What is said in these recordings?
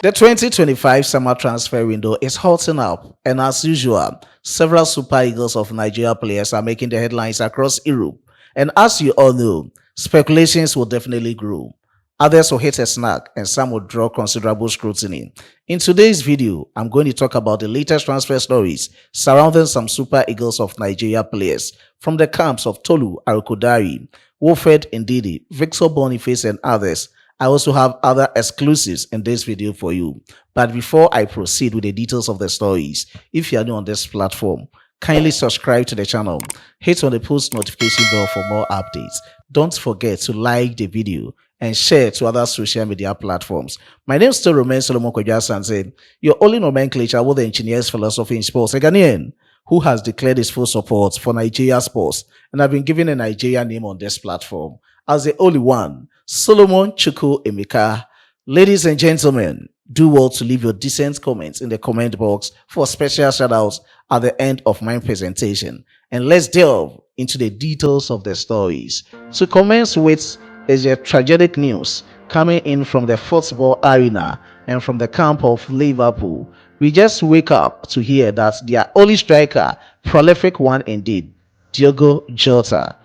The 2025 summer transfer window is hotting up, and as usual, several Super Eagles of Nigeria players are making the headlines across Europe. And as you all know, speculations will definitely grow. Others will hit a snag, and some will draw considerable scrutiny. In today's video, I'm going to talk about the latest transfer stories surrounding some Super Eagles of Nigeria players from the camps of Tolu Arokodare, Wilfred Ndidi, Victor Boniface, and others. I also have other exclusives in this video for you. But before I proceed with the details of the stories, if you are new on this platform, kindly subscribe to the channel, hit on the post notification bell for more updates. Don't forget to like the video and share to other social media platforms. My name still remains Solomon Sanse, your only nomenclature with the engineer's philosophy in sports, a Ghanaian who has declared his full support for Nigeria sports, and I've been given a Nigerian name on this platform as the only one, Solomon Chuku Emeka. Ladies and gentlemen, do well to leave your decent comments in the comment box for special shoutouts at the end of my presentation. And let's delve into the details of the stories. To commence with is a tragic news coming in from the football arena and from the camp of Liverpool. We just wake up to hear that their only striker, prolific one indeed, Diogo Jota,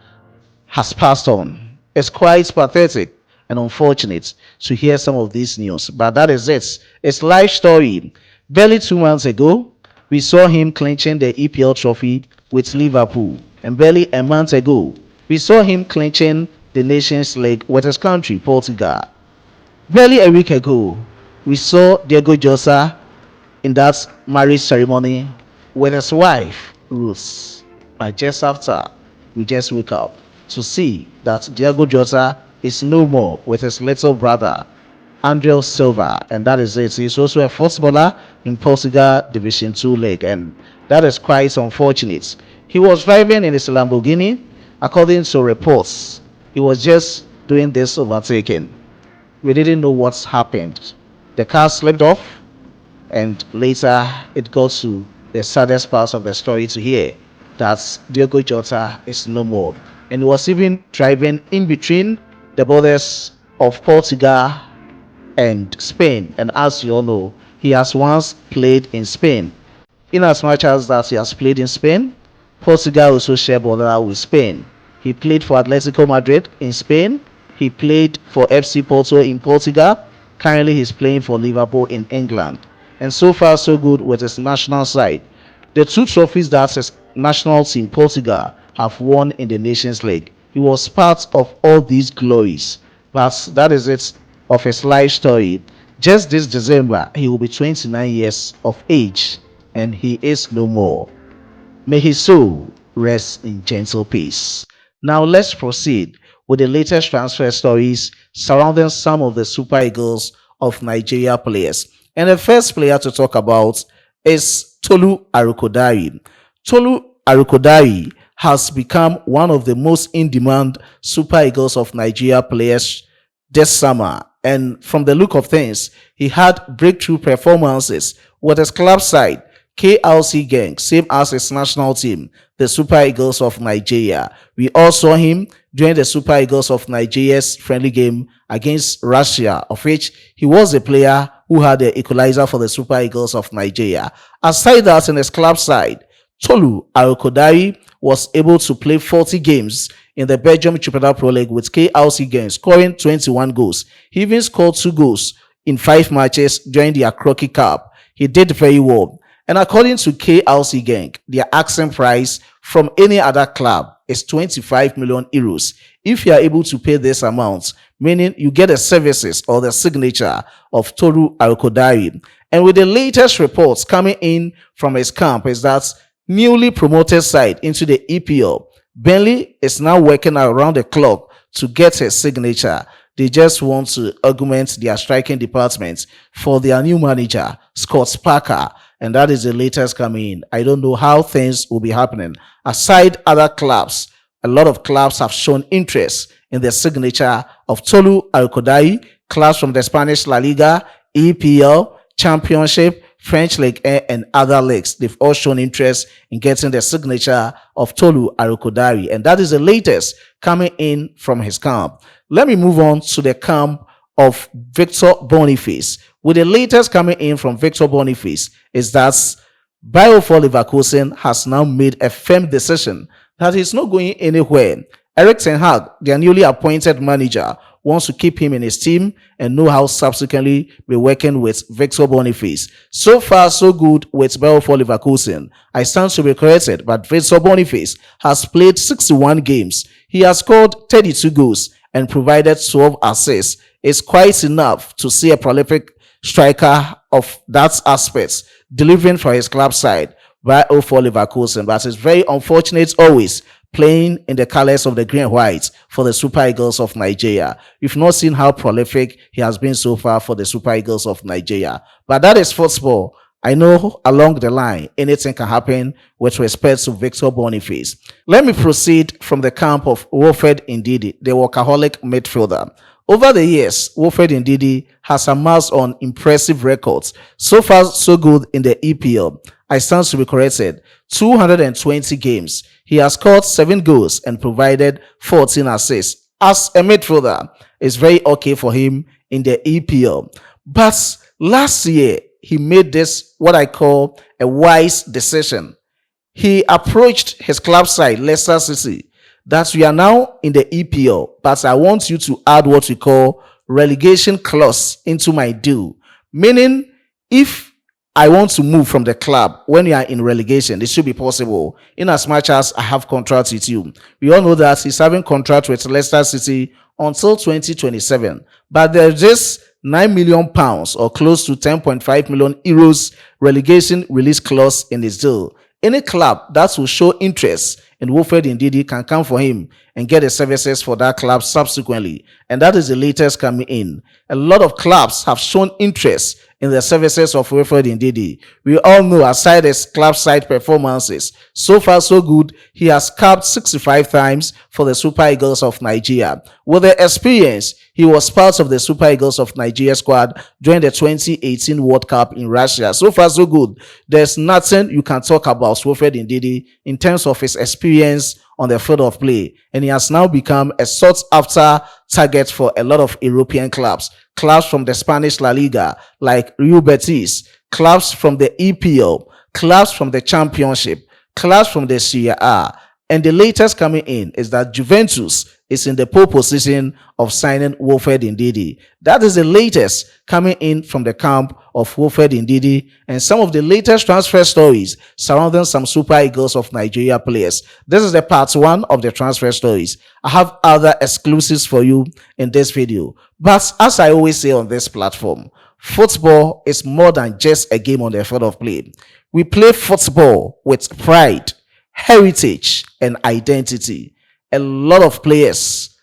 has passed on. It's quite pathetic and unfortunate to hear some of this news, but that is it. It's life story. Barely 2 months ago, we saw him clinching the EPL trophy with Liverpool, and barely a month ago, we saw him clinching the Nations League with his country, Portugal. Barely a week ago, we saw Diogo Jota in that marriage ceremony with his wife, Ruth. But just after, we just woke up to see that Diogo Jota is no more with his little brother, Andrew Silva, and that is it. He's also a footballer in Portugal Division 2 League, and that is quite unfortunate. He was driving in his Lamborghini. According to reports, he was just doing this overtaking. We didn't know what's happened. The car slipped off, and later it got to the saddest part of the story to hear that Diogo Jota is no more. And he was even driving in between the borders of Portugal and Spain. And as you all know, he has once played in Spain. In as much as that he has played in Spain, Portugal also share border with Spain. He played for Atletico Madrid in Spain. He played for FC Porto in Portugal. Currently, he's playing for Liverpool in England. And so far, so good with his national side. The 2 trophies that his national team, Portugal, have won in the Nations League. He was part of all these glories. But that is it of his life story. Just this December, he will be 29 years of age, and he is no more. May his soul rest in gentle peace. Now let's proceed with the latest transfer stories surrounding some of the Super Eagles of Nigeria players. And the first player to talk about is Tolu Arokodare. Tolu Arokodare has become one of the most in-demand Super Eagles of Nigeria players this summer. And from the look of things, he had breakthrough performances with his club side, KLC Gang, same as his national team, the Super Eagles of Nigeria. We all saw him during the Super Eagles of Nigeria's friendly game against Russia, of which he was a player who had the equalizer for the Super Eagles of Nigeria. Aside that, in his club side, Tolu Arokodare was able to play 40 games in the Belgium Jupiter Pro League with KLC Gang, scoring 21 goals. He even scored 2 goals in 5 matches during the Akroki Cup. He did very well. And according to KLC Gang, their asking price from any other club is 25 million euros. If you are able to pay this amount, meaning you get the services or the signature of Tolu Arokodare. And with the latest reports coming in from his camp is that newly promoted side into the EPL, Burnley is now working around the clock to get his signature. They just want to augment their striking department for their new manager, Scott Parker. And that is the latest coming in. I don't know how things will be happening. Aside other clubs, a lot of clubs have shown interest in the signature of Tolu Arokodare. Clubs from the Spanish La Liga, EPL, Championship, French League A, and other leagues. They've all shown interest in getting the signature of Tolu Arokodare. And that is the latest coming in from his camp. Let me move on to the camp of Victor Boniface. With the latest coming in from Victor Boniface is that Bayer for Leverkusen has now made a firm decision that he's not going anywhere. Erik ten Hag, their newly appointed manager, wants to keep him in his team and know how subsequently be working with Victor Boniface. So far, so good with Bayer for Leverkusen. I stand to be corrected, but Victor Boniface has played 61 games. He has scored 32 goals and provided 12 assists. It's quite enough to see a prolific striker of that aspect delivering for his club side by for Leverkusen, but it's very unfortunate always playing in the colors of the green and white for the Super Eagles of Nigeria. You've not seen how prolific he has been so far for the Super Eagles of Nigeria. But that is football. I know along the line, anything can happen with respect to Victor Boniface. Let me proceed from the camp of Wilfred Ndidi, the workaholic midfielder. Over the years, Wilfred Ndidi has amassed on impressive records. So far, so good in the EPL. I stand to be corrected. 220 games. He has scored 7 goals and provided 14 assists. As a midfielder, it's very okay for him in the EPL. But last year, he made this, what I call a wise decision. He approached his club side, Leicester City, that we are now in the EPL, but I want you to add what we call relegation clause into my deal. Meaning, if I want to move from the club when you are in relegation, it should be possible in as much as I have contract with you. We all know that he's having contract with Leicester City until 2027, but there's this £9 million or close to 10.5 million euros relegation release clause in his deal. Any club that will show interest in Wilfred Ndidi can come for him and get the services for that club subsequently. And that is the latest coming in. A lot of clubs have shown interest in the services of Wilfred Ndidi. We all know, aside his club side performances, so far so good, he has capped 65 times for the Super Eagles of Nigeria. With the experience, he was part of the Super Eagles of Nigeria squad during the 2018 World Cup in Russia. So far so good. There's nothing you can talk about Wilfred Ndidi in terms of his experience on the field of play, and he has now become a sought after target for a lot of European clubs from the Spanish La Liga like Real Betis, clubs from the EPL, clubs from the Championship, clubs from the Serie A. And the latest coming in is that Juventus is in the pole position of signing Wilfred Ndidi. That is the latest coming in from the camp of Wilfred Ndidi and some of the latest transfer stories surrounding some Super Eagles of Nigeria players. This is the part 1 of the transfer stories. I have other exclusives for you in this video. But as I always say on this platform, football is more than just a game on the field of play. We play football with pride, heritage, and identity. A lot of players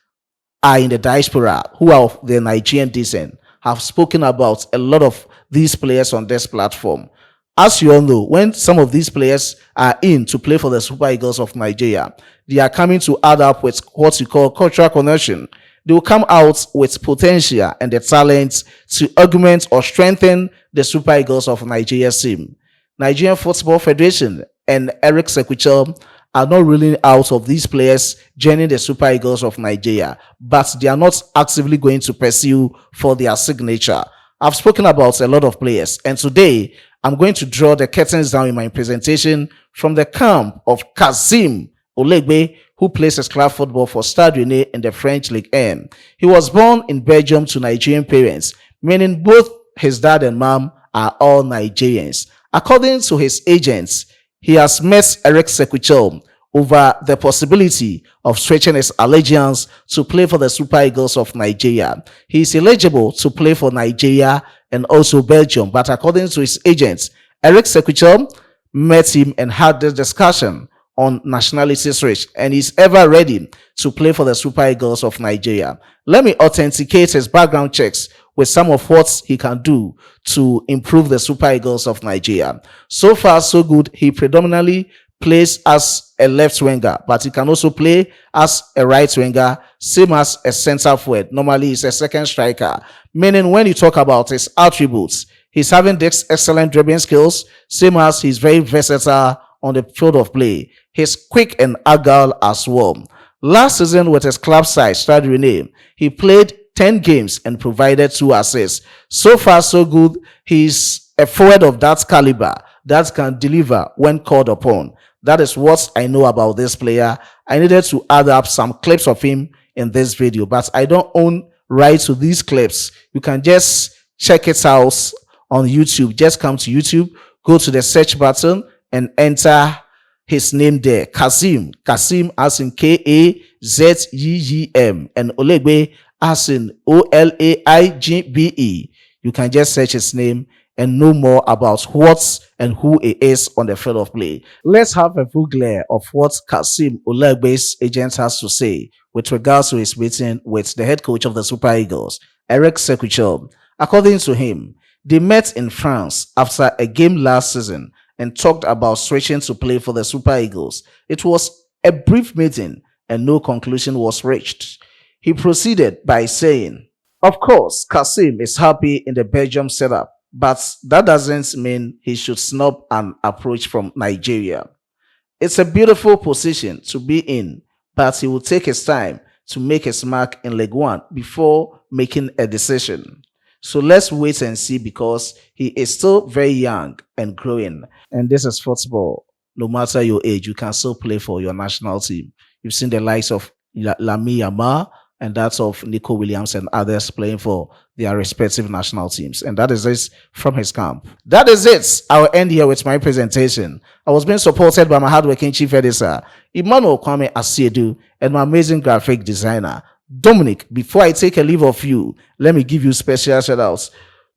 are in the diaspora who are of the Nigerian descent. Have spoken about a lot of these players on this platform. As you all know, when some of these players are in to play for the Super Eagles of Nigeria, they are coming to add up with what we call cultural connection. They will come out with potential and the talent to augment or strengthen the Super Eagles of Nigeria's team. Nigerian Football Federation and Eric Sequichel are not ruling out of these players joining the Super Eagles of Nigeria, but they are not actively going to pursue for their signature. I've spoken about a lot of players, and today I'm going to draw the curtains down in my presentation from the camp of Kasim Oladigbe, who plays his club football for Stade Rennais in the French Ligue 1. He was born in Belgium to Nigerian parents, meaning both his dad and mom are all Nigerians. According to his agents, he has met Eric Sequichel over the possibility of stretching his allegiance to play for the Super Eagles of Nigeria. He is eligible to play for Nigeria and also Belgium, but according to his agents, Eric Sequichel met him and had this discussion on nationality switch, and he's ever ready to play for the Super Eagles of Nigeria. Let me authenticate his background checks with some of what he can do to improve the Super Eagles of Nigeria. So far, so good. He predominantly plays as a left winger, but he can also play as a right winger, same as a center forward. Normally, he's a second striker. Meaning, when you talk about his attributes, he's having this excellent dribbling skills, same as he's very versatile on the field of play. He's quick and agile as well. Last season with his club side, Stade Rennais, he played 10 games and provided 2 assists. So far, so good. He's a forward of that caliber that can deliver when called upon. That is what I know about this player. I needed to add up some clips of him in this video, but I don't own rights to these clips. You can just check it out on YouTube. Just come to YouTube, go to the search button and enter his name there. Kasim as in Kazeem, and Oladigbe as in Olaigbe. You can just search his name and know more about what and who he is on the field of play. Let's have a full glare of what Kasim Olaigbe's agent has to say with regards to his meeting with the head coach of the Super Eagles, Eric Sekucho. According to him, they met in France after a game last season and talked about switching to play for the Super Eagles. It was a brief meeting and no conclusion was reached. He proceeded by saying, of course, Kasim is happy in the Belgium setup, but that doesn't mean he should snub an approach from Nigeria. It's a beautiful position to be in, but he will take his time to make his mark in League One before making a decision. So let's wait and see because he is still very young and growing. And this is football. No matter your age, you can still play for your national team. You've seen the likes of Lami Yama and that's of Nico Williams and others playing for their respective national teams. And that is it from his camp. That is it. I'll end here with my presentation. I was being supported by my hardworking chief editor, Emmanuel Kwame Asiedu, and my amazing graphic designer, Dominic. Before I take a leave of you, let me give you special shout outs.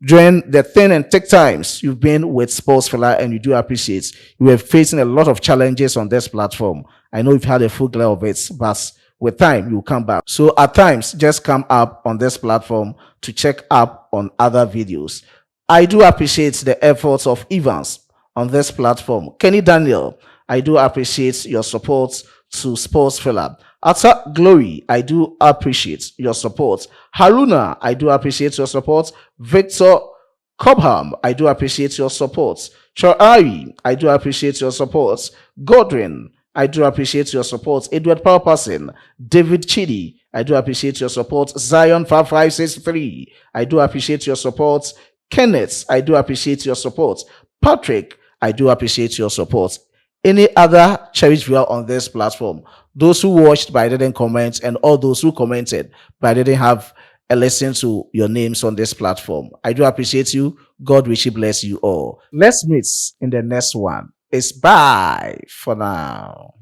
During the thin and thick times you've been with Sports Fella, and you do appreciate, you were facing a lot of challenges on this platform. I know you've had a full glare of it, but with time you'll come back. So at times, just come up on this platform to check up on other videos. I do appreciate the efforts of Evans on this platform. Kenny Daniel, I do appreciate your support to Sports Fella. Ata Glory, I do appreciate your support. Haruna, I do appreciate your support. Victor Cobham, I do appreciate your support. Choari, I do appreciate your support. Godwin, I do appreciate your support. Edward Palperson, David Chidi, I do appreciate your support. Zion 5563, I do appreciate your support. Kenneth, I do appreciate your support. Patrick, I do appreciate your support. Any other cherished viewer on this platform, those who watched but didn't comment, and all those who commented but didn't have a listen to your names on this platform, I do appreciate you. God richly bless you all. Let's meet in the next one. It's bye for now.